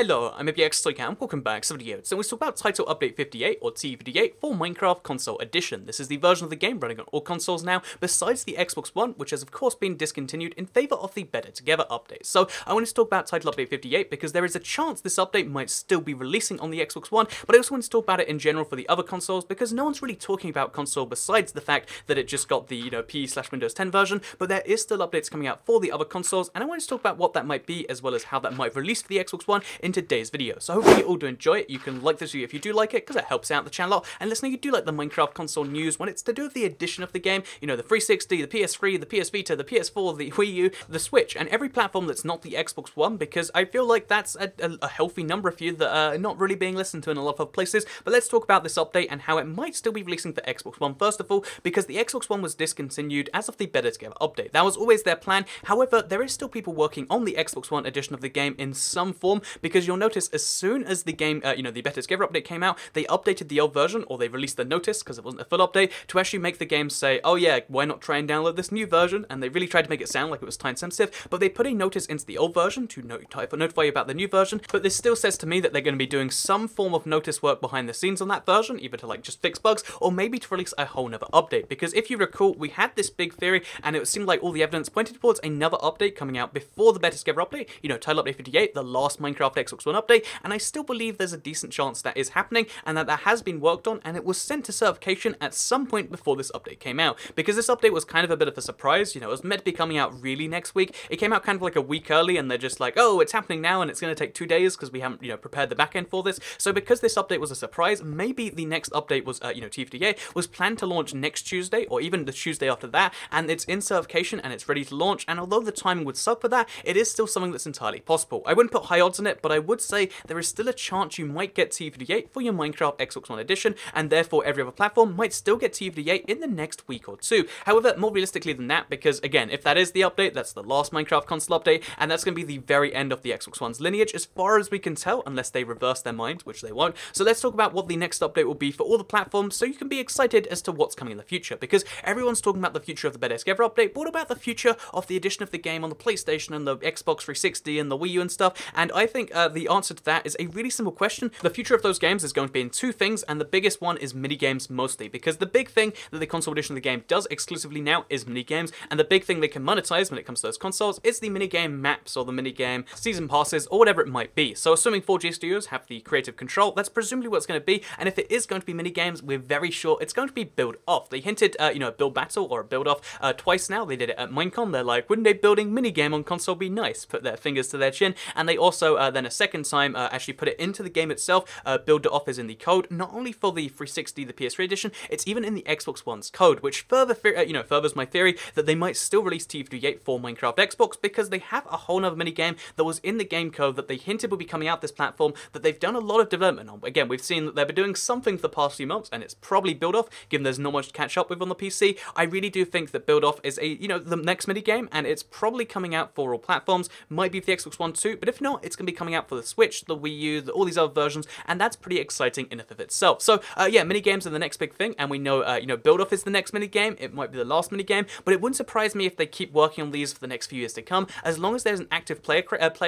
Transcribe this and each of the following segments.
Hello, I'm TU58, welcome back to the video. So we talk about Title Update 58 or TU58 for Minecraft Console Edition. This is the version of the game running on all consoles now, besides the Xbox One, which has of course been discontinued in favour of the Better Together update. So I wanted to talk about Title Update 58 because there is a chance this update might still be releasing on the Xbox One, but I also wanted to talk about it in general for the other consoles because no one's really talking about console besides the fact that it just got the PE/Windows 10 version, but there is still updates coming out for the other consoles, and I wanted to talk about what that might be as well as how that might release for the Xbox One in today's video. So hopefully you all do enjoy it. You can like this video if you do like it, because it helps out the channel a lot. And listen, you do like the Minecraft console news when it's to do with the addition of the game, you know, the 360, the PS3, the PS Vita, the PS4, the Wii U, the Switch, and every platform that's not the Xbox One, because I feel like that's a healthy number of you that are not really being listened to in a lot of places. But let's talk about this update and how it might still be releasing for Xbox One first of all, because the Xbox One was discontinued as of the Better Together update. That was always their plan. However, there is still people working on the Xbox One edition of the game in some form, because you'll notice as soon as the game, the Better Together update came out, they updated the old version, or they released the notice, because it wasn't a full update, to actually make the game say, oh yeah, why not try and download this new version? And they really tried to make it sound like it was time sensitive, but they put a notice into the old version to notify you about the new version, but this still says to me that they're going to be doing some form of notice work behind the scenes on that version, either to like just fix bugs, or maybe to release a whole nother update, because if you recall, we had this big theory, and it seemed like all the evidence pointed towards another update coming out before the Better Together update, Title Update 58, the last Minecraft Xbox One update, and I still believe there's a decent chance that is happening, and that has been worked on, and it was sent to certification at some point before this update came out, because this update was kind of a bit of a surprise. It was meant to be coming out really next week. It came out kind of like a week early, and they're just like, oh, it's happening now, and it's going to take 2 days because we haven't, prepared the backend for this. So because this update was a surprise, maybe the next update was, TU58 was planned to launch next Tuesday, or even the Tuesday after that, and it's in certification, and it's ready to launch, and although the timing would suck for that, it is still something that's entirely possible. I wouldn't put high odds on it, but I would say there is still a chance you might get TU58 for your Minecraft Xbox One edition, and therefore every other platform might still get TU58 in the next week or two. However, more realistically than that, because again, if that is the update, that's the last Minecraft console update, and that's going to be the very end of the Xbox One's lineage, as far as we can tell, unless they reverse their mind, which they won't. So let's talk about what the next update will be for all the platforms, so you can be excited as to what's coming in the future, because everyone's talking about the future of the Better Together update, but what about the future of the addition of the game on the PlayStation and the Xbox 360 and the Wii U and stuff? And I think the answer to that is a really simple question. The future of those games is going to be in two things, and the biggest one is minigames mostly, because the big thing that the console edition of the game does exclusively now is minigames, and the big thing they can monetize when it comes to those consoles is the minigame maps or the minigame season passes or whatever it might be. So assuming 4G Studios have the creative control, that's presumably what it's going to be, and if it is going to be minigames, we're very sure it's going to be build off. They hinted, a build battle or a build off twice now. They did it at Minecon. They're like, wouldn't a building minigame on console be nice? Put their fingers to their chin, and they also then a second time actually put it into the game itself. Build it off is in the code, not only for the 360, the PS3 edition, it's even in the Xbox One's code, which furthers my theory that they might still release TU58 for Minecraft Xbox, because they have a whole other minigame that was in the game code that they hinted would be coming out this platform, that they've done a lot of development on. Again, we've seen that they've been doing something for the past few months, and it's probably build off, given there's not much to catch up with on the PC. I really do think that build off is the next minigame, and it's probably coming out for all platforms, might be for the Xbox One too, but if not, it's going to be coming out for the Switch, the Wii U, all these other versions, and that's pretty exciting in and of itself. So yeah, minigames are the next big thing, and we know build off is the next minigame. It might be the last minigame, but it wouldn't surprise me if they keep working on these for the next few years to come, as long as there's an active player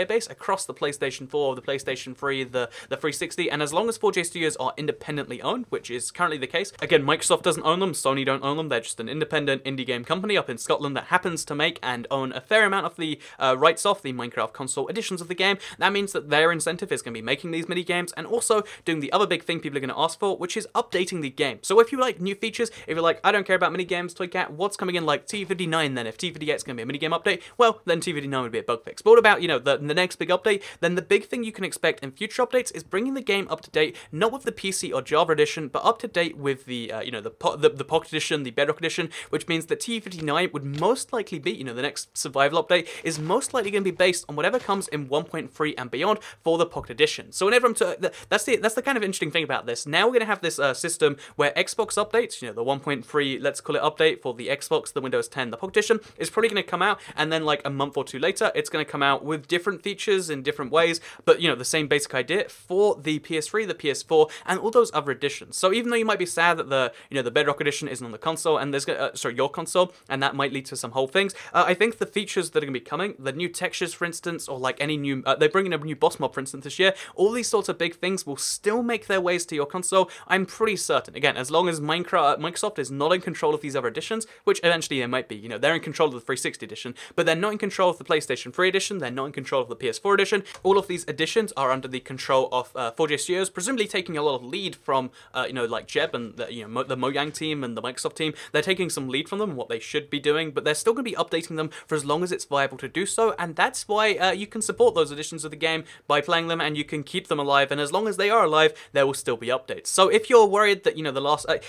base across the PlayStation 4, the PlayStation 3, the 360, and as long as 4J Studios are independently owned, which is currently the case. Again, Microsoft doesn't own them, Sony don't own them, they're just an independent indie game company up in Scotland that happens to make and own a fair amount of the rights off the Minecraft console editions of the game. That means that their incentive is going to be making these mini games, and also doing the other big thing people are going to ask for, which is updating the game. So if you like new features, if you're like, I don't care about mini games, Toycat, what's coming in like TU59 then? If TU58 is going to be a mini game update, well, then TU59 would be a bug fix. But what about, the next big update? Then the big thing you can expect in future updates is bringing the game up to date, not with the PC or Java edition, but up to date with the, the Pocket edition, the Bedrock edition, which means that TU59 would most likely be, the next survival update is most likely going to be based on whatever comes in 1.3 and beyond for the Pocket edition. So whenever that's the kind of interesting thing about this. Now we're going to have this system where Xbox updates, the 1.3, let's call it update for the Xbox, the Windows 10, the Pocket edition, is probably going to come out, and then like a month or two later, it's going to come out with different features in different ways, but the same basic idea for the PS3, the PS4, and all those other editions. So even though you might be sad that the Bedrock edition isn't on the console, and there's your console, and that might lead to some whole things, I think the features that are going to be coming, the new textures, for instance, or like any new, they're bringing a new boss mob, for instance, this year. All these sorts of big things will still make their ways to your console, I'm pretty certain. Again, as long as Microsoft is not in control of these other editions, which eventually they might be. You know, they're in control of the 360 edition, but they're not in control of the PlayStation 3 edition, they're not in control of the PS4 edition. All of these editions are under the control of 4J Studios, presumably taking a lot of lead from, you know, like Jeb and the, you know, the Mojang team and the Microsoft team. They're taking some lead from them and what they should be doing, but they're still going to be updating them for as long as it's viable to do so, and that's why you can support those editions of the game by playing them, and you can keep them alive, and as long as they are alive, there will still be updates. So if you're worried that, you know,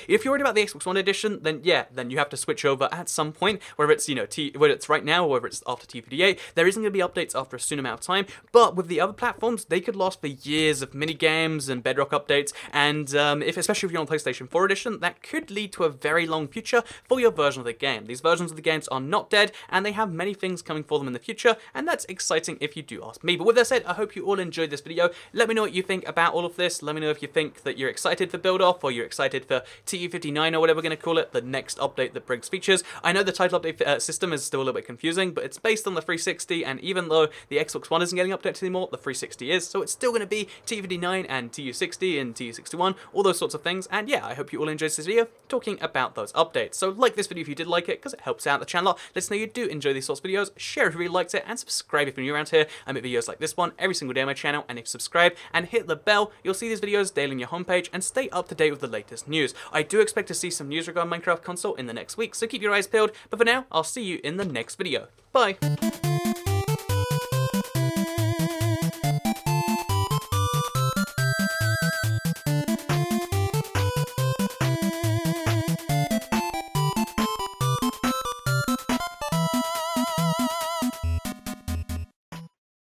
if you're worried about the Xbox One edition, then yeah, then you have to switch over at some point, whether it's, you know, whether it's right now or whether it's after TU58. There isn't going to be updates after a soon amount of time, but with the other platforms, they could last for years of mini games and Bedrock updates, and especially if you're on PlayStation 4 edition, that could lead to a very long future for your version of the game. These versions of the games are not dead, and they have many things coming for them in the future, and that's exciting if you do ask me. But with that said, I hope you all enjoyed this video. Let me know what you think about all of this. Let me know if you think that you're excited for Build Off, or you're excited for TU59, or whatever we're going to call it, the next update that brings features. I know the title update system is still a little bit confusing, but it's based on the 360, and even though the Xbox One isn't getting updated anymore, the 360 is, so it's still going to be TU59 and TU60 and TU61, all those sorts of things. And yeah, I hope you all enjoyed this video talking about those updates. So like this video if you did like it, because it helps out the channel. Let us know you do enjoy these sorts of videos, share if you really liked it, and subscribe if you're new around here. I make videos like this one every single day on my channel, and if you subscribe and hit the bell, you'll see these videos daily on your homepage and stay up to date with the latest news. I do expect to see some news regarding Minecraft console in the next week, so keep your eyes peeled, but for now, I'll see you in the next video. Bye!